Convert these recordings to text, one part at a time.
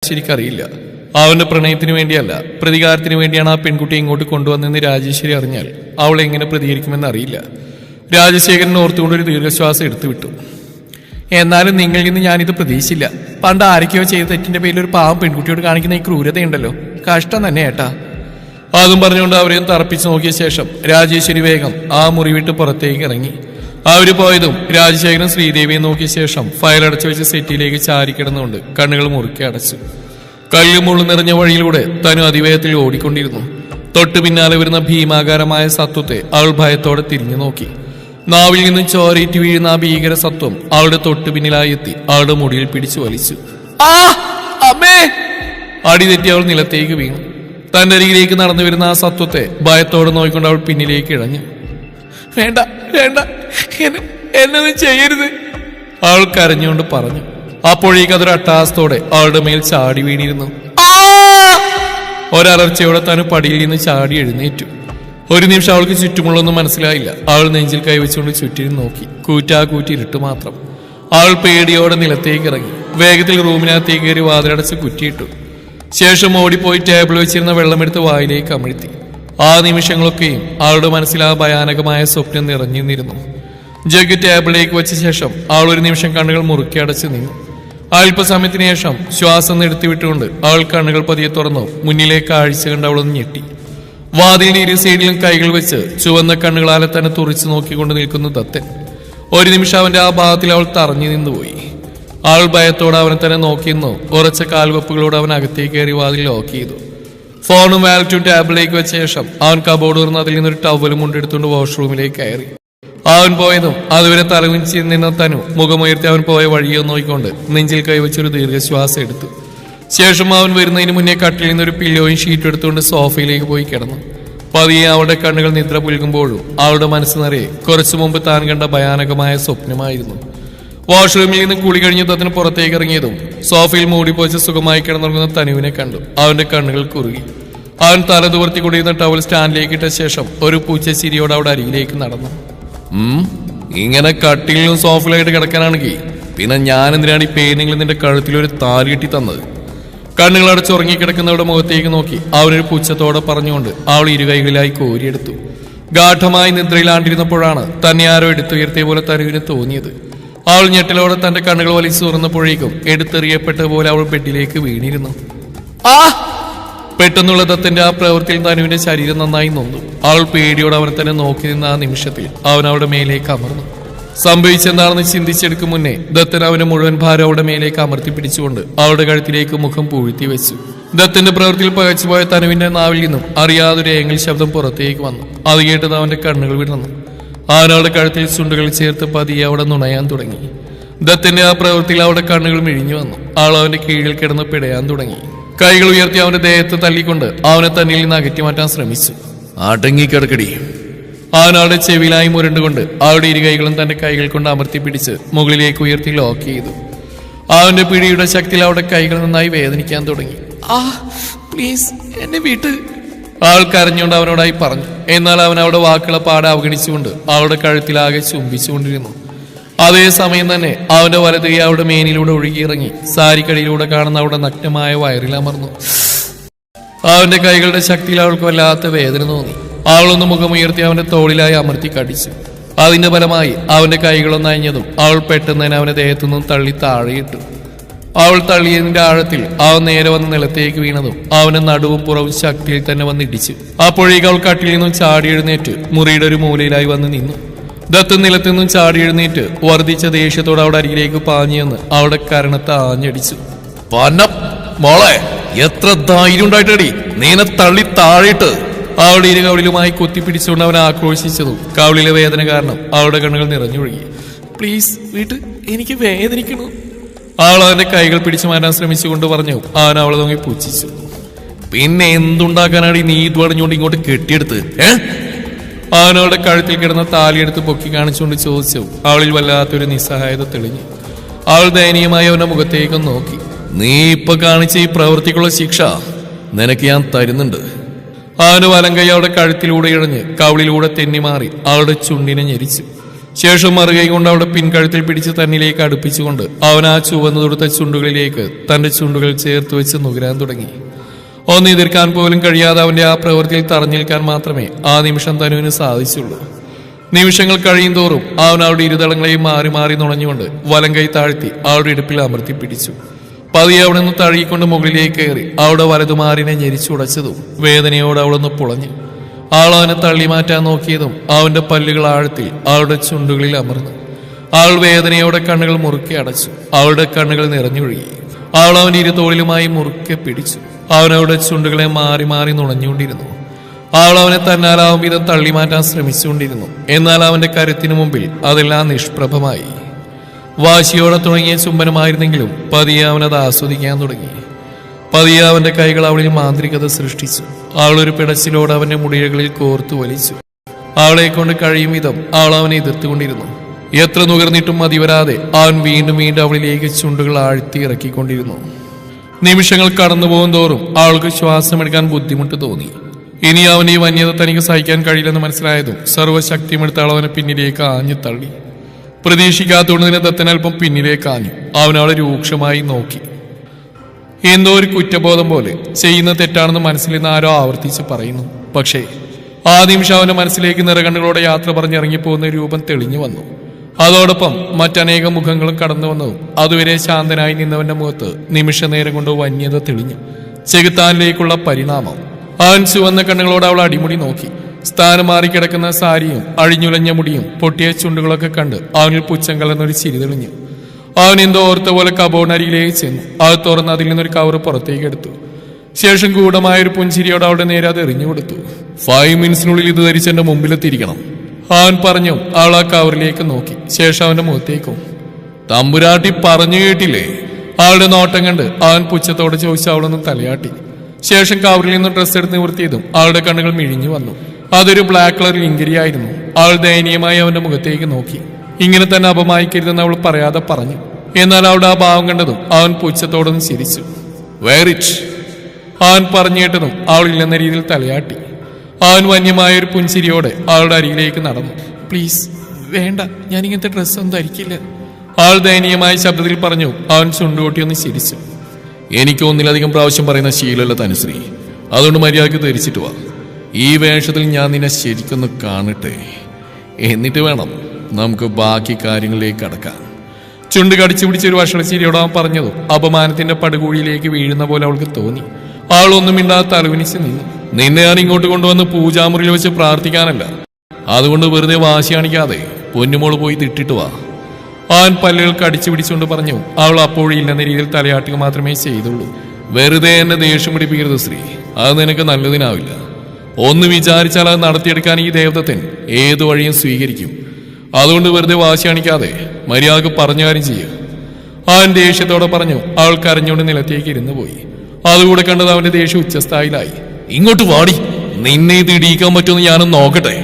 ശരിക്കറിയില്ല. അവന്റെ പ്രണയത്തിന് വേണ്ടിയല്ല, പ്രതികാരത്തിന് വേണ്ടിയാണ് ആ പെൺകുട്ടിയെ ഇങ്ങോട്ട് കൊണ്ടുവന്നെന്ന് രാജേശ്വരി അറിഞ്ഞാൽ അവൾ എങ്ങനെ പ്രതികരിക്കുമെന്ന് അറിയില്ല. രാജശേഖരൻ ഓർത്തുകൊണ്ടൊരു ദീർഘശ്വാസം എടുത്തുവിട്ടു. എന്നാലും നിങ്ങളിൽ നിന്ന് ഞാനിത് പ്രതീക്ഷിച്ചില്ല. പണ്ട് ആരൊക്കെയോ ചെയ്ത തെറ്റിന്റെ പേരിൽ ഒരു പാവം പെൺകുട്ടിയോട് കാണിക്കുന്ന ഈ ക്രൂരതയുണ്ടല്ലോ, കഷ്ടം തന്നെ ഏട്ടാ. അതും പറഞ്ഞുകൊണ്ട് അവരെയും തറപ്പിച്ചു നോക്കിയ ശേഷം രാജേശ്വരി വേഗം ആ മുറി വിട്ട് പുറത്തേക്ക് ഇറങ്ങി. അവര് പോയതും രാജശേഖരൻ ശ്രീദേവിയെ നോക്കിയ ശേഷം ഫയലടച്ചു വെച്ച് സെറ്റിയിലേക്ക് ചാരിക്കിടന്നുകൊണ്ട് കണ്ണുകൾ മുറുക്കി അടച്ചു. കല്ലും മുള്ളും നിറഞ്ഞ വഴിയിലൂടെ തനു അതിവേഗത്തിൽ ഓടിക്കൊണ്ടിരുന്നു. തൊട്ടു പിന്നാലെ വരുന്ന ഭീമാകാരമായ സത്വത്തെ അവൾ ഭയത്തോടെ തിരിഞ്ഞു നോക്കി. നാവിൽ നിന്നും ചോരയിട്ട് വീഴുന്ന ആ ഭീകര സത്വം അവളുടെ തൊട്ടു പിന്നിലായി എത്തി അവളുടെ മുടിയിൽ പിടിച്ചു വലിച്ചു. അടി തെറ്റി അവൾ നിലത്തേക്ക് വീണു. തന്റെ അരികിലേക്ക് നടന്നു വരുന്ന ആ സത്വത്തെ ഭയത്തോടെ നോക്കിക്കൊണ്ട് അവൾ പിന്നിലേക്ക് ഇഴഞ്ഞു. വേണ്ട വേണ്ട, എന്നൊന്നും ചെയ്യരുത്, അവൾ കരഞ്ഞുകൊണ്ട് പറഞ്ഞു. അപ്പോഴേക്ക് അതൊരു അട്ടഹാസത്തോടെ അവളുടെ മേൽ ചാടി വീണിരുന്നു. ഒരലർച്ചയോടെ താൻ പടിയിൽ നിന്ന് ചാടി എഴുന്നേറ്റു. ഒരു നിമിഷം അവൾക്ക് ചുറ്റുമുള്ളൊന്നും മനസ്സിലായില്ല. അവൾ നെഞ്ചിൽ കൈവച്ചുകൊണ്ട് ചുറ്റിനും നോക്കി. കൂറ്റാകൂറ്റി ഇരുട്ട് മാത്രം. അവൾ പേടിയോടെ നിലത്തേക്ക് ഇറങ്ങി. വേഗത്തിൽ റൂമിനകത്തേക്ക് കയറി വാതിലടച്ച് കുറ്റിയിട്ടു. ശേഷം ഓടിപ്പോയി ടേബിൾ വെച്ചിരുന്ന വെള്ളമെടുത്ത് വായിലേക്ക് അമഴ്ത്തി. ആ നിമിഷങ്ങളൊക്കെയും അവളുടെ മനസ്സിൽ ആ ഭയാനകമായ സ്വപ്നം നിറഞ്ഞിരുന്നു. ജഗ് ടേബിളിലേക്ക് വെച്ച ശേഷം അവൾ ഒരു നിമിഷം കണ്ണുകൾ മുറുക്കി അടച്ച് നിന്നു. അല്പസമയത്തിന് ശേഷം ശ്വാസം നിർത്തിവിട്ടുകൊണ്ട് അവൾ കണ്ണുകൾ പതിയെ തുറന്നു. മുന്നിലേക്ക് കാഴ്ച കണ്ട് അവളൊന്ന് ഞെട്ടി. വാതിലിന് ഇരു സൈഡിലും കൈകൾ വെച്ച് ചുവന്ന കണ്ണുകളാലെ തന്നെ തുറിച്ചു നോക്കിക്കൊണ്ട് നിൽക്കുന്നു ദത്തൻ. ഒരു നിമിഷം അവന്റെ ആ ഭാഗത്തിൽ അവൾ തറഞ്ഞു നിന്നുപോയി. അവൾ ഭയത്തോടെ അവനെ തന്നെ നോക്കിയിരുന്നു. ഉറച്ച കാൽവെപ്പുകളോട് അവൻ അകത്തേക്ക് കയറി വാതിൽ ലോക്ക് ചെയ്തു. ഫോണും വാലറ്റും ടേബിളിലേക്ക് വെച്ച ശേഷം അവൻ കബോർഡ് തുറന്ന് അതിൽ നിന്നൊരു ടവലും കൊണ്ടെടുത്തുകൊണ്ട് വാഷ്റൂമിലേക്ക് കയറി. അവൻ പോയതും അതുവരെ തലകുനിച്ച് നിന്ന തനു മുഖമുയർത്തി അവൻ പോയ വഴിയോ നോക്കിക്കൊണ്ട് നെഞ്ചിൽ കൈവച്ചൊരു ദീർഘശ്വാസം എടുത്തു. ശേഷം അവൻ വരുന്നതിന് മുന്നേ കട്ടിൽ നിന്നൊരു പില്ലോയും ഷീറ്റ് എടുത്തുകൊണ്ട് സോഫയിലേക്ക് പോയി കിടന്നു. പതിയെ അവളുടെ കണ്ണുകൾ നിദ്ര പുൽകുമ്പോഴും അവളുടെ മനസ്സ് നിറയെ കുറച്ചു മുമ്പ് താൻ കണ്ട ഭയാനകമായ സ്വപ്നമായിരുന്നു. വാഷ്റൂമിൽ നിന്ന് കുളി കഴിഞ്ഞ് തത്തിന് പുറത്തേക്ക് ഇറങ്ങിയതും സോഫയിൽ മൂടിപ്പോച്ച് സുഖമായി കിടന്നുറങ്ങുന്ന തനുവിനെ കണ്ടു. അവന്റെ കണ്ണുകൾ കുറുകി. അവൻ തല തുവർത്തിക്കൊണ്ടിരുന്ന ടവൽ സ്റ്റാൻഡിലേക്ക് ഇട്ട ശേഷം ഒരു പൂച്ച ചിരിയോടെ അവിടെ അരികിലേക്ക് നടന്നു. ഇങ്ങനെ കട്ടിലും സോഫയിലായിട്ട് കിടക്കാനാണെങ്കിൽ പിന്നെ ഞാൻ എന്തിനാണ് ഈ പെയിന്റിങ്ങിൽ നിന്റെ കഴുത്തിലൊരു താലി കെട്ടി തന്നത്? കണ്ണുകൾ അടച്ചുറങ്ങിക്കിടക്കുന്നവരുടെ മുഖത്തേക്ക് നോക്കി അവനൊരു പുച്ഛത്തോടെ പറഞ്ഞുകൊണ്ട് അവൾ ഇരുകൈകളിലായി കോരിയെടുത്തു. ഗാഠമായി നിദ്രയിലാണ്ടിരുന്നപ്പോഴാണ് തന്നെ ആരോ എടുത്തുയർത്തിയ പോലെ തനുവിന് തോന്നിയത്. അവൾ ഞെട്ടലോടെ തന്റെ കണ്ണുകൾ വലിച്ചു തുറന്നപ്പോഴേക്കും എടുത്തെറിയപ്പെട്ട പോലെ അവൾ ബെഡിലേക്ക് വീണിരുന്നു. പെട്ടെന്നുള്ള ദത്തന്റെ ആ പ്രവൃത്തിയിൽ തനുവിന്റെ ശരീരം നന്നായി നൊന്നു. അവൾ പേടിയോടെ അവനെ തന്നെ നോക്കി നിന്ന ആ നിമിഷത്തിൽ അവൻ അവളുടെ മേലേക്ക് അമർന്നു. സംഭവിച്ചെന്താണെന്ന് ചിന്തിച്ചെടുക്കും മുന്നേ ദത്തൻ അവന്റെ മുഴുവൻ ഭാരം അവളുടെ മേലേക്ക് അമർത്തി പിടിച്ചുകൊണ്ട് അവളുടെ കഴുത്തിലേക്ക് മുഖം പൂഴ്ത്തി വെച്ചു. ദത്തന്റെ പ്രവൃത്തിയിൽ പകച്ചുപോയ തനുവിന്റെ നാവിൽ നിന്നും അറിയാതൊരു ഏങ്ങൽ ശബ്ദം പുറത്തേക്ക് വന്നു. അത് കേട്ടത് അവന്റെ കണ്ണുകൾ വിടർന്നു. അവനവളുടെ കഴുത്തിൽ ചുണ്ടുകൾ ചേർത്ത് പതിയെ അവിടെ നുണയാൻ തുടങ്ങി. ദത്തന്റെ ആ പ്രവൃത്തിയിൽ അവളുടെ കണ്ണുകൾ മിഴിഞ്ഞു വന്നു. അവൾ അവന്റെ കീഴിൽ കിടന്ന് പിടയാൻ തുടങ്ങി. കൈകൾ ഉയർത്തി അവന്റെ ദേഹത്ത് തള്ളിക്കൊണ്ട് അവനെ തന്നിൽ നിന്ന് അകറ്റി മാറ്റാൻ ശ്രമിച്ചു. അടങ്ങിക്കിടക്കടി. അവൻ അവളുടെ ചെവിയിലായി മുരണ്ടുകൊണ്ട് അവളുടെ ഇരുകൈകളും തന്റെ കൈകൾ കൊണ്ട് അമർത്തി പിടിച്ച് മുകളിലേക്ക് ഉയർത്തി ലോക്ക് ചെയ്തു. അവന്റെ പിടിയുടെ ശക്തിയിൽ അവളുടെ കൈകൾ നന്നായി വേദനിക്കാൻ തുടങ്ങി. പ്ലീസ് എന്നെ വീട്ട്, അവൾ കരഞ്ഞുകൊണ്ട് അവനോടായി പറഞ്ഞു. എന്നാൽ അവൻ അവളുടെ വാക്കുകളെ പാടെ അവഗണിച്ചുകൊണ്ട് അവളുടെ കഴുത്തിലാകെ ചുംബിച്ചുകൊണ്ടിരുന്നു. അതേസമയം തന്നെ അവന്റെ വലത് കൈ അവളുടെ മേനിലൂടെ ഒഴുകിയിറങ്ങി സാരിക്കടിയിലൂടെ കാണുന്ന അവളുടെ നഗ്നമായ വയറിൽ അമർന്നു. അവന്റെ കൈകളുടെ ശക്തിയിൽ അവൾക്ക് വല്ലാത്ത വേദന തോന്നി. അവളൊന്ന് മുഖമുയർത്തി അവന്റെ തോളിലായി അമർത്തി കടിച്ചു. അതിന്റെ ഫലമായി അവന്റെ കൈകളൊന്ന് അയഞ്ഞതും അവൾ പെട്ടെന്ന് തന്നെ അവന്റെ ദേഹത്തുനിന്നും തള്ളി താഴെയിട്ടു. അവൾ തള്ളിയതിന്റെ ആഴത്തിൽ അവൻ നേരെ വന്ന് നിലത്തേക്ക് വീണതും അവന്റെ നടുവും പുറവും ശക്തിയിൽ തന്നെ വന്ന് ഇടിച്ചു. അപ്പോഴേക്ക് അവൾ കട്ടിൽ നിന്നും ചാടി എഴുന്നേറ്റ് മുറിയുടെ ഒരു മൂലയിലായി വന്ന് നിന്നു. ദത്ത് നിലത്തു നിന്നും ചാടി എഴുന്നേറ്റ് വർദ്ധിച്ച ദേഷ്യത്തോടെ അവിടെ അരികിലേക്ക് പാഞ്ഞെന്ന് അവളുടെ കരണത്തെ ആഞ്ഞടിച്ചു. മോളെ, എത്ര ധൈര്യം ഉണ്ടായിട്ടടി നീനെ തള്ളി താഴെയിട്ട്! അവളുടെ ഇരു കവിളിലുമായി കുത്തിപ്പിടിച്ചുകൊണ്ട് അവനെ ആക്രോശിച്ചതും കവിളിലെ വേദന കാരണം അവളുടെ കണ്ണുകൾ നിറഞ്ഞൊഴുകി. പ്ലീസ് വീട്ട്, എനിക്ക് വേദനിക്കണു. അവൾ അവന്റെ കൈകൾ പിടിച്ചു മാറ്റാൻ ശ്രമിച്ചുകൊണ്ട് പറഞ്ഞു. അവൻ അവളെ നോക്കി പുച്ഛിച്ചു. പിന്നെ എന്തുണ്ടാക്കാനാണ് നീ ഇത് പറഞ്ഞുകൊണ്ട് ഇങ്ങോട്ട് കെട്ടിയെടുത്ത്? അവനവളുടെ കഴുത്തിൽ കിടന്ന താലിയെടുത്ത് പൊക്കി കാണിച്ചുകൊണ്ട് ചോദിച്ചു. അവളിൽ വല്ലാത്തൊരു നിസ്സഹായത തെളിഞ്ഞു. അവൾ ദയനീയമായി അവന്റെ മുഖത്തേക്കൊന്ന് നോക്കി. നീ ഇപ്പൊ കാണിച്ച ഈ പ്രവൃത്തിക്കുള്ള ശിക്ഷ നിനക്ക് ഞാൻ തരുന്നുണ്ട്. അവന് വലം കൈ അവളുടെ കഴുത്തിലൂടെ ഇഴഞ്ഞ് കവിളിലൂടെ തെന്നിമാറി അവളുടെ ചുണ്ടിനെ ഞെരിച്ചു. ശേഷം മറുകൈ കൊണ്ട് അവളുടെ പിൻകഴുത്തിൽ പിടിച്ച് തന്നിലേക്ക് അടുപ്പിച്ചുകൊണ്ട് അവൻ ആ ചുവന്നു തൊടുത്ത ചുണ്ടുകളിലേക്ക് തന്റെ ചുണ്ടുകൾ ചേർത്ത് വെച്ച് നുകരാൻ തുടങ്ങി. ഒന്ന് എതിർക്കാൻ പോലും കഴിയാതെ അവന്റെ ആ പ്രവൃത്തിയിൽ തറഞ്ഞു നിൽക്കാൻ മാത്രമേ ആ നിമിഷം തനുവിന് സാധിച്ചുള്ളൂ. നിമിഷങ്ങൾ കഴിയും തോറും അവൻ അവളുടെ ഇരുതളങ്ങളെയും മാറി മാറി നുണഞ്ഞുകൊണ്ട് വലം കൈ താഴ്ത്തി അവളുടെ ഇടുപ്പിൽ അമർത്തി പിടിച്ചു. പതിയെ അവിടെ നിന്ന് തഴുകിക്കൊണ്ട് മുകളിലേക്ക് കയറി അവളുടെ വലതുമാറിനെ ഞെരിച്ചുടച്ചതും വേദനയോട് അവളൊന്ന് പുളഞ്ഞു. അവനെ തള്ളി മാറ്റാൻ നോക്കിയതും അവന്റെ പല്ലുകൾ ആഴത്തിൽ അവളുടെ ചുണ്ടുകളിൽ അമർന്നു. അവൾ വേദനയോടെ കണ്ണുകൾ മുറുക്കെ അടച്ചു. അവളുടെ കണ്ണുകൾ നിറഞ്ഞൊഴുകി. അവൾ അവന്റെ ഇരുതോളിലുമായി മുറുക്കെ പിടിച്ചു. അവനവളുടെ ചുണ്ടുകളെ മാറി മാറി നുണഞ്ഞുകൊണ്ടിരുന്നു. അവൾ അവനെ തന്നാലാവും വിധം തള്ളി മാറ്റാൻ ശ്രമിച്ചുകൊണ്ടിരുന്നു. എന്നാൽ അവന്റെ കരുത്തിനു മുമ്പിൽ അതെല്ലാം നിഷ്പ്രഭമായി. വാശിയോടെ തുടങ്ങിയ ചുംബനമായിരുന്നെങ്കിലും പതിയെ അവനത് ആസ്വദിക്കാൻ തുടങ്ങി. പതിയെ അവന്റെ കൈകൾ അവളിൽ മാന്ത്രികത സൃഷ്ടിച്ചു. അവളൊരു പിടച്ചിലോട് അവന്റെ മുടിയകളിൽ കോർത്തു വലിച്ചു. അവളെ കൊണ്ട് കഴിയും വിധം അവൾ അവനെ എതിർത്തുകൊണ്ടിരുന്നു. എത്ര നുകർന്നിട്ടും മതിവരാതെ അവൻ വീണ്ടും വീണ്ടും അവളിലേക്ക് ചുണ്ടുകൾ ആഴ്ത്തി ഇറക്കിക്കൊണ്ടിരുന്നു. നിമിഷങ്ങൾ കടന്നു പോകും തോറും അവൾക്ക് ശ്വാസമെടുക്കാൻ ബുദ്ധിമുട്ട് തോന്നി. ഇനി അവൻ ഈ വന്യത തനിക്ക് സഹിക്കാൻ കഴിയില്ലെന്ന് മനസ്സിലായതും സർവ്വശക്തിയുമെടുത്ത് അവനെ പിന്നിലേക്ക് ആഞ്ഞു തള്ളി. പ്രതീക്ഷിക്കാത്തതുകൊണ്ട് ദത്തൻ അല്പം പിന്നിലേക്ക് ആഞ്ഞു. അവൻ അവളെ രൂക്ഷമായി നോക്കി. എന്തോ ഒരു കുറ്റബോധം പോലെ ചെയ്യുന്ന തെറ്റാണെന്ന് മനസ്സിൽ നിന്ന് ആരോ ആവർത്തിച്ച് പറയുന്നു. പക്ഷേ ആ നിമിഷം അവന്റെ മനസ്സിലേക്ക് നിറകണ്ണുകളോടെ യാത്ര പറഞ്ഞിറങ്ങിപ്പോകുന്ന രൂപം തെളിഞ്ഞു വന്നു. അതോടൊപ്പം മറ്റനേകം മുഖങ്ങളും കടന്നു വന്നതും അതുവരെ ശാന്തനായി നിന്നവന്റെ മുഖത്ത് നിമിഷ നേരം കൊണ്ട് വന്യത തെളിഞ്ഞു. ചെകുത്താനിലേക്കുള്ള പരിണാമം. അവൻ ചുവന്ന കണ്ണുകളോട് അവൾ അടിമുടി നോക്കി. സ്ഥാനം മാറിക്കിടക്കുന്ന സാരിയും അഴിഞ്ഞുലഞ്ഞ മുടിയും പൊട്ടിയ ചുണ്ടുകളൊക്കെ കണ്ട് അവനിൽ പുച്ഛം കലർന്നൊരു ചിരി തെളിഞ്ഞു. അവൻ എന്തോ ഓർത്ത പോലെ കബോർഡിനരികിലേക്ക് ചെന്നു. അത് തുറന്ന് അതിൽ നിന്നൊരു കവർ പുറത്തേക്ക് എടുത്തു. ശേഷം ഗൂഢമായൊരു പുഞ്ചിരിയോട് അവളുടെ നേരെ അത് എറിഞ്ഞു കൊടുത്തു. 5 മിനിറ്റ്സിനുള്ളിൽ ഇത് ധരിച്ച് എന്റെ മുമ്പിലെത്തിയിരിക്കണം, അവൻ പറഞ്ഞു. അവൾ ആ കവറിലേക്ക് നോക്കി. ശേഷം അവന്റെ മുഖത്തേക്കും. തമ്പുരാട്ടി പറഞ്ഞു കേട്ടില്ലേ? അവളുടെ നോട്ടം കണ്ട് അവൻ പുച്ഛത്തോടെ ചോദിച്ചു. അവളൊന്ന് തലയാട്ടി. ശേഷം കവറിൽ നിന്ന് ഡ്രസ്സ് എടുത്ത് നിവർത്തിയതും അവളുടെ കണ്ണുകൾ മിഴിഞ്ഞു വന്നു. അതൊരു ബ്ലാക്ക് കളർ ലിങ്കരിയായിരുന്നു. അവൾ ദയനീയമായി അവന്റെ മുഖത്തേക്ക് നോക്കി. ഇങ്ങനെ തന്നെ അപമാനിക്കരുതെന്ന് അവൾ പറയാതെ പറഞ്ഞു. എന്നാൽ അവളുടെ ആ ഭാവം കണ്ടതും അവൻ പുച്ഛത്തോടൊന്ന് ചിരിച്ചു. വെയർ ഇറ്റ്, അവൻ പറഞ്ഞു കേട്ടതും അവൾ ഇല്ലെന്ന രീതിയിൽ തലയാട്ടി. അവൻ വന്യമായൊരു പുഞ്ചിരിയോടെ അവളുടെ അരികിലേക്ക് നടന്നു. പ്ലീസ് വേണ്ട, ഞാൻ ഇങ്ങനത്തെ ഡ്രസ്സൊന്നും ധരിക്കില്ല, അവൾ ദയനീയമായ ശബ്ദത്തിൽ പറഞ്ഞു. അവൻ ചുണ്ടുകൊട്ടിയൊന്ന് ചിരിച്ചു. എനിക്ക് ഒന്നിലധികം പ്രാവശ്യം പറയുന്ന ശീലമല്ല തനുശ്രീ, അതുകൊണ്ട് മര്യാദയ്ക്ക് ധരിച്ചിട്ട് വാ. ഈ വേഷത്തിൽ ഞാൻ നിന്നെ ശരിക്കൊന്ന് കാണട്ടെ, എന്നിട്ട് വേണം നമുക്ക് ബാക്കി കാര്യങ്ങളിലേക്ക് കടക്കാൻ. ചുണ്ട് കടിച്ചു പിടിച്ചൊരു വഷളച്ചിരിയോട് അവൻ പറഞ്ഞതും അപമാനത്തിന്റെ പടുകുഴിയിലേക്ക് വീഴുന്ന പോലെ അവൾക്ക് തോന്നി. അവളൊന്നും മിണ്ടാതെ തലകുനിച്ച് നിന്നു. നിന്നെ ഞാൻ ഇങ്ങോട്ട് കൊണ്ടുവന്ന് പൂജാമുറിയിൽ വെച്ച് പ്രാർത്ഥിക്കാനല്ല, അതുകൊണ്ട് വെറുതെ വാശി കാണിക്കാതെ പൊന്നുമോള് പോയി തിട്ടിട്ട് വാ, അവൻ പല്ലുകൾ കടിച്ചു പിടിച്ചുകൊണ്ട് പറഞ്ഞു. അവൾ അപ്പോഴില്ലെന്ന രീതിയിൽ തലയാട്ടുക മാത്രമേ ചെയ്തുള്ളൂ. വെറുതെ എന്നെ ദേഷ്യം പിടിപ്പിക്കരുത് ശ്രീ, അത് നിനക്ക് നല്ലതിനാവില്ല. ഒന്ന് വിചാരിച്ചാൽ അത് നടത്തിയെടുക്കാൻ ഈ ദേവതൻ ഏതു വഴിയും സ്വീകരിക്കും. അതുകൊണ്ട് വെറുതെ വാശി കാണിക്കാതെ മര്യാദക്ക് പറഞ്ഞ കാര്യം ചെയ്യുക, അവൻ ദേഷ്യത്തോടെ പറഞ്ഞു. അവൾ കരഞ്ഞുകൊണ്ട് നിലത്തേക്ക് ഇരുന്നു പോയി. അതുകൂടെ കണ്ടത് അവന്റെ ദേഷ്യം ഉച്ചസ്ഥായിലായി. ഇങ്ങോട്ട് വാടി, നിന്നെ ഇത് ഇടിയിക്കാൻ പറ്റുമെന്ന് ഞാനൊന്ന് നോക്കട്ടെ,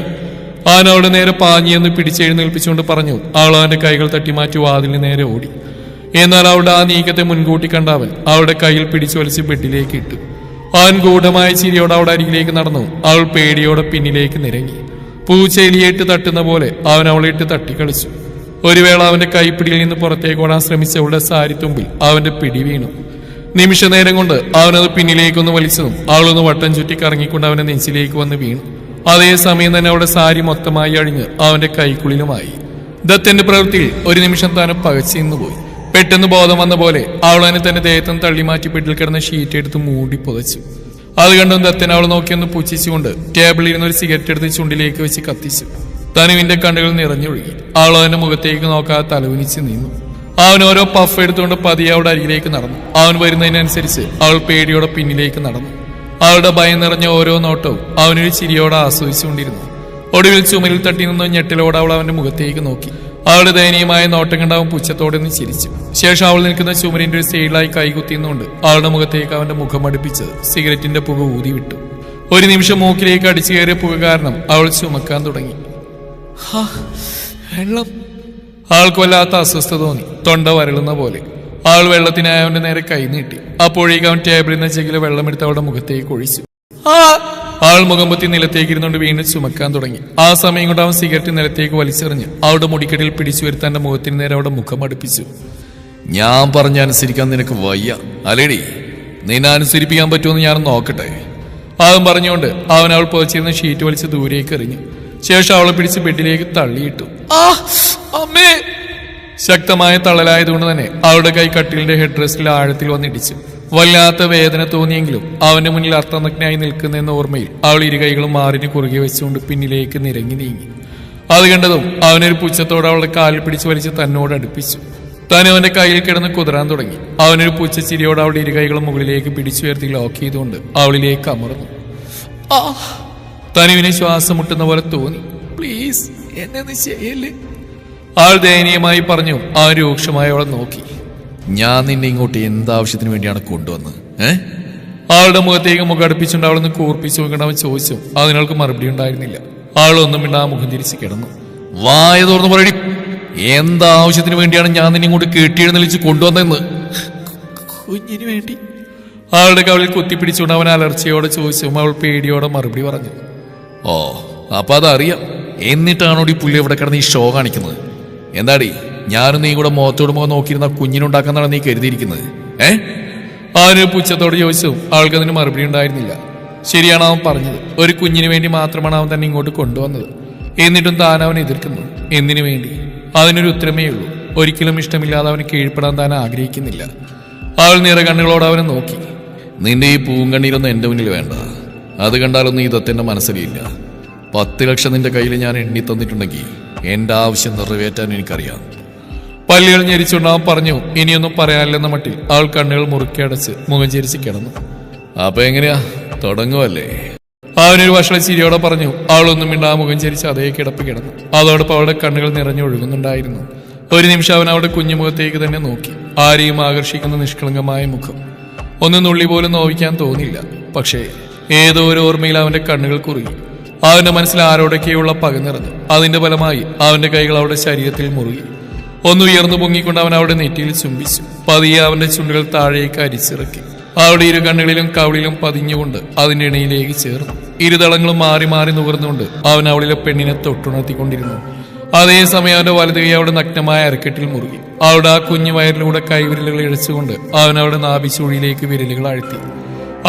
അവൻ അവളുടെ നേരെ പാഞ്ഞെന്ന് പിടിച്ചെഴുന്നേൽപ്പിച്ചുകൊണ്ട് പറഞ്ഞു. അവൾ അവന്റെ കൈകൾ തട്ടിമാറ്റി വാതിലിന് നേരെ ഓടി. എന്നാൽ അവളുടെ ആ നീക്കത്തെ മുൻകൂട്ടി കണ്ടവൻ അവളുടെ കയ്യിൽ പിടിച്ചു വലിച്ച് ബെഡിലേക്ക് ഇട്ടു. അവൻ ഗൂഢമായ ചിരിയോടെ അവളുടെ അരികിലേക്ക് നടന്നു. അവൾ പേടിയോടെ പിന്നിലേക്ക് നിരങ്ങി. പൂച്ചെലിയേറ്റ് തട്ടുന്ന പോലെ അവൻ അവളെ ഇട്ട് തട്ടിക്കളിച്ചു. ഒരു വേള അവന്റെ കൈപ്പിടിയിൽ നിന്ന് പുറത്തേക്ക് ഓടാൻ ശ്രമിച്ച അവളുടെ സാരിത്തുമ്പിൽ അവന്റെ പിടി വീണു. നിമിഷ നേരം കൊണ്ട് അവനത് പിന്നിലേക്കൊന്ന് വലിച്ചതും അവളൊന്ന് വട്ടം ചുറ്റി കറങ്ങിക്കൊണ്ട് അവന്റെ നെഞ്ചിലേക്ക് വന്ന് വീണു. അതേസമയം തന്നെ അവളുടെ സാരി മൊത്തമായി അഴിഞ്ഞ് അവന്റെ കൈക്കുള്ളിലുമായി. ദത്തന്റെ പ്രവൃത്തിയിൽ ഒരു നിമിഷം താനും പകച്ചു പോയി. പെട്ടെന്ന് ബോധം വന്ന പോലെ അവൾ അവനെ തന്റെ ദേഹത്തും തള്ളിമാറ്റി ബെഡിൽ കിടന്ന ഷീറ്റ് എടുത്ത് മൂടി പുതച്ചു. അത് കണ്ടും ദത്തൻ അവൾ നോക്കിയൊന്ന് പുച്ഛിച്ചുകൊണ്ട് ടേബിളിൽ ഇരുന്നൊരു സിഗരറ്റ് എടുത്ത് ചുണ്ടിലേക്ക് വെച്ച് കത്തിച്ചു. തനുവിന്റെ കണ്ണുകൾ നിറഞ്ഞൊഴുകി. അവൾ അവന്റെ മുഖത്തേക്ക് നോക്കാതെ തലകുനിച്ച് നിന്നു. അവൻ ഓരോ പഫ് എടുത്തുകൊണ്ട് പതിയെ അവളുടെ അരികിലേക്ക് നടന്നു. അവൻ വരുന്നതിനനുസരിച്ച് അവൾ പേടിയോടെ പിന്നിലേക്ക് നടന്നു. അവളുടെ ഭയം നിറഞ്ഞ ഓരോ നോട്ടവും അവനൊരു ചിരിയോടെ ആസ്വദിച്ചുകൊണ്ടിരുന്നു. ഒടുവിൽ ചുമരിൽ തട്ടി നിന്ന ഞെട്ടിലോടെ അവൾ അവന്റെ മുഖത്തേക്ക് നോക്കി. അവളുടെ ദയനീയമായ നോട്ടം കണ്ട് അവൻ പുച്ഛത്തോടെ നിന്ന് ചിരിച്ചു. ശേഷം അവൾ നിൽക്കുന്ന ചുമരിന്റെ ഒരു സൈഡിലായി കൈകുത്തിന്നുകൊണ്ട് അവളുടെ മുഖത്തേക്ക് അവന്റെ മുഖം അടുപ്പിച്ച് സിഗരറ്റിന്റെ പുക ഊതി വിട്ടു. ഒരു നിമിഷം മൂക്കിലേക്ക് അടിച്ചു കയറിയ പുക കാരണം അവൾ ചുമക്കാൻ തുടങ്ങി. വെള്ളം, ആൾക്ക് വല്ലാത്ത അസ്വസ്ഥത തോന്നി. തൊണ്ട വരളുന്ന പോലെ. ആൾ വെള്ളത്തിനായി അവന്റെ നേരെ കൈ നീട്ടി. അപ്പോഴേക്ക് അവൻ ടേബിളിൽ നിന്ന് ജഗ്ഗിലെ വെള്ളമെടുത്ത് അവളുടെ മുഖത്തേക്ക് ഒഴിച്ചു. ആൾ മുഖമ്പത്തി നിലത്തേക്ക് ഇരുന്നുകൊണ്ട് വീണ്ടും ചുമക്കാൻ തുടങ്ങി. ആ സമയം കൊണ്ട് അവൻ സിഗരറ്റ് നിലത്തേക്ക് വലിച്ചെറിഞ്ഞ് അവളുടെ മുടിക്കെട്ടിൽ പിടിച്ചു വരുത്തി തന്റെ മുഖത്തിന് നേരെ അവിടെ മുഖം അടുപ്പിച്ചു. ഞാൻ പറഞ്ഞ അനുസരിക്കാൻ നിനക്ക് വയ്യ അല്ലേടി? നിന്നെ അനുസരിപ്പിക്കാൻ പറ്റുമെന്ന് ഞാൻ നോക്കട്ടെ. അവൻ പറഞ്ഞുകൊണ്ട് അവൻ അവൾ പുതച്ചിരുന്ന ഷീറ്റ് വലിച്ച് ദൂരേക്ക് എറിഞ്ഞു. ശേഷം അവളെ പിടിച്ച് ബെഡിലേക്ക് തള്ളിയിട്ടു. അമ്മേ! ശക്തമായ തള്ളലായതുകൊണ്ട് തന്നെ അവളുടെ കൈ കട്ടിലിന്റെ ഹെഡ് റെസ്റ്റിൽ ആഴത്തിൽ വന്നിടിച്ചു. വല്ലാത്ത വേദന തോന്നിയെങ്കിലും അവന്റെ മുന്നിൽ അർത്ഥനഗ്നായി നിൽക്കുന്നെന്ന ഓർമ്മയിൽ അവൾ ഇരുകൈകളും മാറിന് കുറുകെ വെച്ചുകൊണ്ട് പിന്നിലേക്ക് നിരങ്ങി നീങ്ങി. അത് കണ്ടതും അവനൊരു പുച്ഛത്തോടെ അവളുടെ കാലിൽ പിടിച്ച് വലിച്ച് തന്നോട് അടുപ്പിച്ചു. താൻ അവന്റെ കയ്യിൽ കിടന്ന് കുതിരാൻ തുടങ്ങി. അവനൊരു പുച്ഛച്ചിരിയോടെ അവളുടെ ഇരുകൈകളും മുകളിലേക്ക് പിടിച്ചുയർത്തി ലോക്ക് ചെയ്തുകൊണ്ട് അവളിലേക്ക് അമർന്നു. തനുവിനെ ശ്വാസം മുട്ടുന്ന പോലെ തോന്നി. പ്ലീസ് എന്നെ ചെയ്യല്ലേ? ആൾ ദയനീയമായി പറഞ്ഞു. അവൻ രൂക്ഷമായി അവളെ നോക്കി. ഞാൻ നിന്നെ ഇങ്ങോട്ട് എന്താവശ്യത്തിന് വേണ്ടിയാണ് കൊണ്ടുവന്നത്? അവളുടെ മുഖത്തേക്ക് മുഖം അടുപ്പിച്ചുകൊണ്ട് അവളൊന്ന് കൂർപ്പിച്ചു നോക്കണം അവൻ ചോദിച്ചു. അതിനവൾക്ക് മറുപടി ഉണ്ടായിരുന്നില്ല. അവളൊന്നും മിണ്ടാ മുഖം തിരിച്ച് കിടന്നു. വായ തുറന്ന് പറയടി, എന്താവശ്യത്തിന് വേണ്ടിയാണ് ഞാൻ നിന്നെ ഇങ്ങോട്ട് കെട്ടിയെഴുന്നള്ളിച്ച് കൊണ്ടുവന്നതെന്ന്? കുഞ്ഞിന് വേണ്ടി. അവളുടെ കവളിൽ കുത്തിപ്പിടിച്ചുകൊണ്ട് അവൻ അലർച്ചയോടെ ചോദിച്ചു. അവൾ പേടിയോടെ മറുപടി പറഞ്ഞു. ഓ, അപ്പൊ അതറിയാം. എന്നിട്ടാണോടി പുള്ളി എവിടെ കിടന്ന് ഈ ഷോ കാണിക്കുന്നത്? എന്താടി, ഞാനും നീ കൂടെ മുഖത്തോട് മുഖം നോക്കിയിരുന്ന കുഞ്ഞിനുണ്ടാക്കാന്നാണ് നീ കരുതിയിരിക്കുന്നത്? അവനൊരു പുച്ഛത്തോട് ചോദിച്ചു. അവൾക്ക് അതിന് മറുപടി ഉണ്ടായിരുന്നില്ല. ശരിയാണ് അവൻ പറഞ്ഞത്. ഒരു കുഞ്ഞിന് വേണ്ടി മാത്രമാണ് അവൻ തന്നെ ഇങ്ങോട്ട് കൊണ്ടുവന്നത്. എന്നിട്ടും താൻ അവനെ എതിർക്കുന്നു. എന്തിനു വേണ്ടി? അതിനൊരു ഉത്തരമേ ഉള്ളൂ. ഒരിക്കലും ഇഷ്ടമില്ലാതെ അവന് കീഴ്പ്പെടാൻ താൻ ആഗ്രഹിക്കുന്നില്ല. അവൾ നിറകണ്ണുകളോട് അവനെ നോക്കി. നിന്റെ ഈ പൂങ്കണ്ണീരൊന്നും എന്റെ മുന്നിൽ വേണ്ട. അത് കണ്ടാലൊന്നും ഇതെന്റെ മനസ്സിലില്ല. 10 ലക്ഷം നിന്റെ കയ്യിൽ ഞാൻ എണ്ണി തന്നിട്ടുണ്ടെങ്കിൽ എന്റെ ആവശ്യം നിറവേറ്റാൻ എനിക്കറിയാം. പല്ലുകൾ ഞെരിച്ചുകൊണ്ട് അവൻ പറഞ്ഞു. ഇനിയൊന്നും പറയാനില്ലെന്ന മട്ടിൽ അവൾ കണ്ണുകൾ മുറുക്കി അടച്ച് മുഖം ചിരിച്ച് കിടന്നു. അപ്പൊ എങ്ങനെയാ, തുടങ്ങുമല്ലേ? അവനൊരു വഷള ചിരിയോടെ പറഞ്ഞു. അവളൊന്നും മിണ്ടാ മുഖം ചരിച്ച് അതേ കിടപ്പ് കിടന്നു. അതോടൊപ്പം അവളുടെ കണ്ണുകൾ നിറഞ്ഞൊഴുകുന്നുണ്ടായിരുന്നു. ഒരു നിമിഷം അവൻ അവളുടെ കുഞ്ഞുമുഖത്തേക്ക് തന്നെ നോക്കി. ആരെയും ആകർഷിക്കുന്ന നിഷ്കളങ്കമായ മുഖം. ഒന്നും നുള്ളി പോലും നോവിക്കാൻ തോന്നില്ല. പക്ഷേ ഏതോ ഒരു ഓർമ്മയിൽ അവന്റെ കണ്ണുകൾ കുറുകി. അവന്റെ മനസ്സിൽ ആരോടൊക്കെയുള്ള പക നിറഞ്ഞു. അതിന്റെ ഫലമായി അവന്റെ കൈകൾ അവളുടെ ശരീരത്തിൽ മുറുകി. ഒന്ന് ഉയർന്നു പൊങ്ങിക്കൊണ്ട് അവൻ അവളുടെ നെറ്റിയിൽ ചുംബിച്ചു. പതിയെ അവന്റെ ചുണ്ടുകൾ താഴേക്ക് അരിച്ചിറക്കി. അവളുടെ ഇരു കണ്ണുകളിലും കവിളിലും പതിഞ്ഞുകൊണ്ട് അതിന്റെ ഇണയിലേക്ക് ചേർന്നു. ഇരുതളങ്ങളും മാറി മാറി നുകർന്നുകൊണ്ട് അവൻ അവളിലെ പെണ്ണിനെ തൊട്ടുണർത്തിക്കൊണ്ടിരുന്നു. അതേസമയം അവന്റെ വലതു കൈ അവളുടെ നഗ്നമായ അരക്കെട്ടിൽ മുറുകി. അവളുടെ ആ കുഞ്ഞു വയറിലൂടെ കൈവിരലുകൾ ഇഴച്ചുകൊണ്ട് അവൻ അവളുടെ നാഭിച്ചൂഴിയിലേക്ക് വിരലുകൾ അഴ്ത്തി.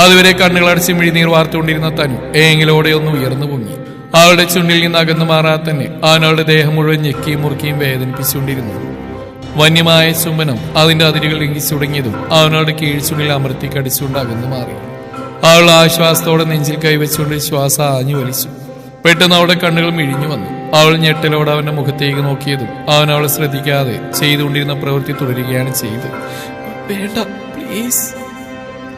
അതുവരെ കണ്ണുകൾ അടച്ച് മിഴിനീർ വാർത്തുകൊണ്ടിരുന്ന തനു ഏങ്ങിലോടെ ഒന്ന് ഉയർന്നു പൊങ്ങി. അവളുടെ ചുണ്ടിൽ നിന്ന് അകന്നു മാറാതെ തന്നെ അവൻ അവളുടെ ദേഹം മുഴുവൻ ഞെക്കിയും മുറുക്കിയും വേദനിപ്പിച്ചുകൊണ്ടിരുന്നു. വന്യമായ ചുംബനം അതിന്റെ അതിരുകൾ ലംഘിച്ചു തുടങ്ങിയതും അവനവളുടെ കീഴ്ചുണ്ടിൽ അമർത്തി കടിച്ചുകൊണ്ട് അകന്നു മാറി. അവൾ ആശ്വാസത്തോടെ നെഞ്ചിൽ കൈവച്ചുകൊണ്ട് ശ്വാസം ആഞ്ഞു വലിച്ചു. പെട്ടെന്ന് അവളുടെ കണ്ണുകൾ മിഴിഞ്ഞു വന്നു. അവൾ ഞെട്ടലോടെ അവന്റെ മുഖത്തേക്ക് നോക്കിയതും അവൻ അവളെ ശ്രദ്ധിക്കാതെ ചെയ്തുകൊണ്ടിരുന്ന പ്രവൃത്തി തുടരുകയാണ് ചെയ്തത്. വേണ്ട പ്ലീസ്.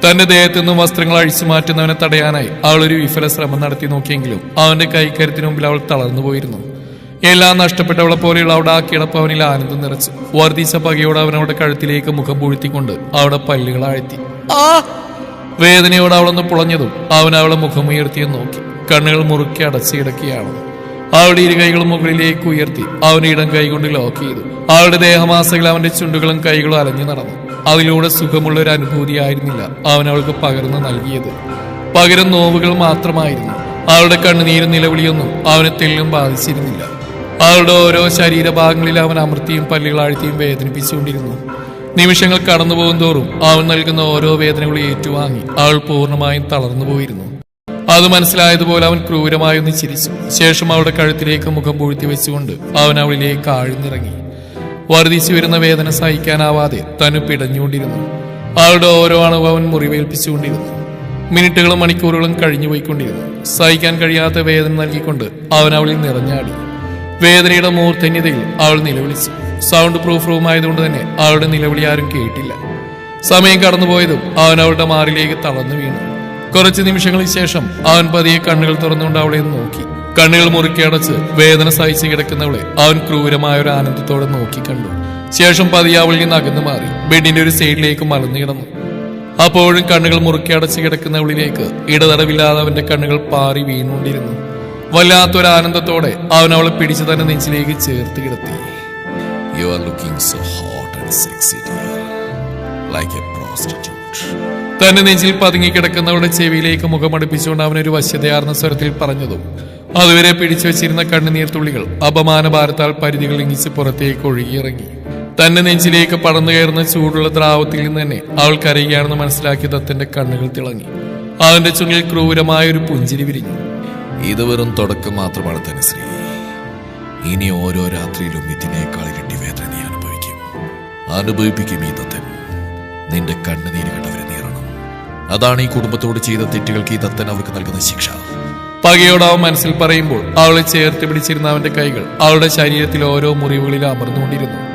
തന്റെ ദേഹത്തു നിന്നും വസ്ത്രങ്ങൾ അഴിച്ചു മാറ്റുന്നവനെ തടയാനായി അവൾ ഒരു വിഫല ശ്രമം നടത്തി നോക്കിയെങ്കിലും അവന്റെ കൈക്കരുത്തിന് മുമ്പിൽ അവൾ തളർന്നു പോയിരുന്നു. എല്ലാം നഷ്ടപ്പെട്ടവളെ പോലെയുള്ള അവിടെ ആ കിടപ്പ് അവനിൽ ആനന്ദം നിറച്ചു. വർദ്ധിച്ച പകയോടെ അവൻ അവളുടെ കഴുത്തിലേക്ക് മുഖം പൂഴ്ത്തിക്കൊണ്ട് അവിടെ പല്ലുകൾ ആഴ്ത്തി. വേദനയോടെ അവളൊന്ന് പുളഞ്ഞതും അവൻ അവളെ മുഖമുയർത്തിയെന്ന് നോക്കി. കണ്ണുകൾ മുറുക്കി അടച്ചു കിടക്കുകയാണ്. അവളുടെ ഇരുകൈകളും മുകളിലേക്ക് ഉയർത്തി അവന്റെ ഇടം കൈകൊണ്ട് ലോക്ക് ചെയ്തു. അവളുടെ ദേഹമാസകൾ അവന്റെ ചുണ്ടുകളും കൈകളും അലഞ്ഞു നടന്നു. അതിലൂടെ സുഖമുള്ള ഒരു അനുഭൂതിയായിരുന്നില്ല അവൻ അവൾക്ക് പകർന്നു നൽകിയത്. പകരം നോവുകൾ മാത്രമായിരുന്നു. അവളുടെ കണ്ണുനീരും നിലവിളിയൊന്നും അവനെ തെല്ലും ബാധിച്ചിരുന്നില്ല. അവളുടെ ഓരോ ശരീരഭാഗങ്ങളിൽ അവൻ അമർത്തിയും പല്ലുകളാഴ്ത്തിയും വേദനിപ്പിച്ചുകൊണ്ടിരുന്നു. നിമിഷങ്ങൾ കടന്നുപോകും തോറും അവൻ നൽകുന്ന ഓരോ വേദനകളും ഏറ്റുവാങ്ങി അവൾ പൂർണ്ണമായും തളർന്നു പോയിരുന്നു. അത് മനസ്സിലായതുപോലെ അവൻ ക്രൂരമായൊന്ന് ചിരിച്ചു. ശേഷം അവളുടെ കഴുത്തിലേക്ക് മുഖം പൂഴ്ത്തി വെച്ചുകൊണ്ട് അവൻ അവളിലേക്ക് ആഴ്ന്നിറങ്ങി. വർദ്ധിച്ചു വരുന്ന വേദന സഹിക്കാനാവാതെ തനു പിടഞ്ഞുകൊണ്ടിരുന്നു. അവളുടെ ഓരോ അണുവും അവൻ മുറിവേൽപ്പിച്ചുകൊണ്ടിരുന്നു. മിനിറ്റുകളും മണിക്കൂറുകളും കഴിഞ്ഞു പോയിക്കൊണ്ടിരുന്നു. സഹിക്കാൻ കഴിയാത്ത വേദന നൽകിക്കൊണ്ട് അവൻ അവളിൽ നിറഞ്ഞാടി. വേദനയുടെ മൂർധന്യതയിൽ അവൾ നിലവിളിച്ചു. സൗണ്ട് പ്രൂഫ് റൂം ആയതുകൊണ്ട് തന്നെ അവളുടെ നിലവിളി ആരും കേട്ടില്ല. സമയം കടന്നുപോയതും അവൻ അവളുടെ മാറിലേക്ക് തളർന്നു വീണു. കുറച്ച് നിമിഷങ്ങൾക്ക് ശേഷം അവൻ പതിയെ കണ്ണുകൾ തുറന്നുകൊണ്ട് അവളെ നോക്കി. കണ്ണുകൾ മുറുക്കി അടച്ച് വേദന സഹിച്ച് കിടക്കുന്നവളെ അവൻ ക്രൂരമായ ഒരു ആനന്ദത്തോടെ നോക്കിക്കണ്ടു. ശേഷം പതിയെ അവളിൽ നിന്ന് അകന്നു മാറി ബെഡിന്റെ ഒരു സൈഡിലേക്ക് മലർന്നു കിടന്നു. അപ്പോഴും കണ്ണുകൾ മുറുക്കി അടച്ച് കിടക്കുന്നവളിലേക്ക് ഇടതടവില്ലാതെ അവന്റെ കണ്ണുകൾ പാറി വീണുകൊണ്ടിരുന്നു. വല്ലാത്തൊരു ആനന്ദത്തോടെ അവൻ അവളെ പിടിച്ചു തന്നെ നെഞ്ചിലേക്ക് ചേർത്ത് കിടത്തി. You are looking so hot and sexy, dear, like a prostitute. തന്റെ നെഞ്ചിൽ പതുങ്ങിക്കിടക്കുന്നവളുടെ ചെവിയിലേക്ക് മുഖമടുപ്പിച്ചുകൊണ്ട് അവനൊരു വശ്യതയാർന്ന സ്വരത്തിൽ പറഞ്ഞതും അതുവരെ പിടിച്ചു വെച്ചിരുന്ന കണ്ണുനീർ തുള്ളികൾ അപമാന ഭാരത്താൽ പരിധികൾ ഇങ്ങിച്ച് പുറത്തേക്ക് ഒഴുകിയിറങ്ങി. തന്റെ നെഞ്ചിലേക്ക് പടർന്നു കയറുന്ന ചൂടുള്ള ദ്രാവത്തിൽ നിന്ന് തന്നെ അവൾ കരയുകയാണെന്ന് മനസ്സിലാക്കി ദത്തന്റെ കണ്ണുകൾ തിളങ്ങി. അവന്റെ ചുണ്ടിൽ ക്രൂരമായ ഒരു പുഞ്ചിരി വിരിഞ്ഞു. ഇത് വെറും തുടക്കം മാത്രമാണ് തനുശ്രീ. ഇനി ഓരോ രാത്രിയിലും ഇതിനേക്കാൾ ഇരട്ടി വേദന നീ അനുഭവിപ്പിക്കും. ഈ ദത്തൻ നിന്റെ കണ്ണുനീര് കണ്ടവരെ നേരണം. അതാണ് ഈ കുടുംബത്തോട് ചെയ്ത തെറ്റുകൾക്ക് ഈ ദത്തൻ അവർക്ക് നൽകുന്ന ശിക്ഷ. പകയോട് അവൻ മനസ്സിൽ പറയുമ്പോൾ അവളെ ചേർത്ത് പിടിച്ചിരുന്ന അവന്റെ കൈകൾ അവളുടെ ശരീരത്തിൽ ഓരോ മുറിവുകളിൽ അമർന്നുകൊണ്ടിരുന്നു.